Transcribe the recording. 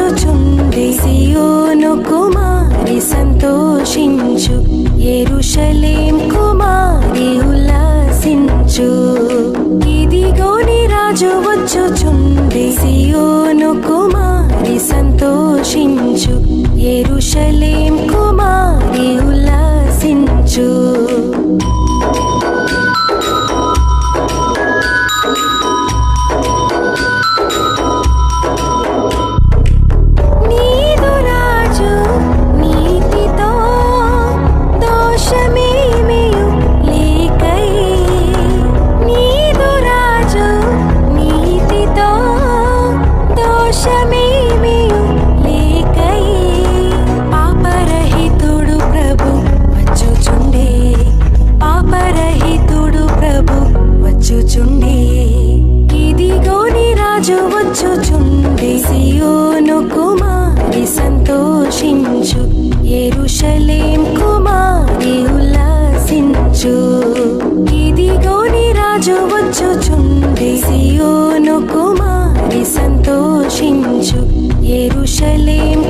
వచ్చుచుంది సియోను కుమారి సంతోషించు యెరూషలేం కుమారి ఉల్లాసించు ఇదిగో నీ రాజు వచ్చుచుంది సియోను కుమారి సంతోషించు యెరూషలేం కుమారి ఉల్లాసించు వచ్చుచుండి సియోను కుమారి సంతోషించు యెరూషలేం కుమారి ఉల్లాసించు ఇదిగో నీ రాజు వచ్చుచుండి సియోను కుమారి సంతోషించు యెరూషలేం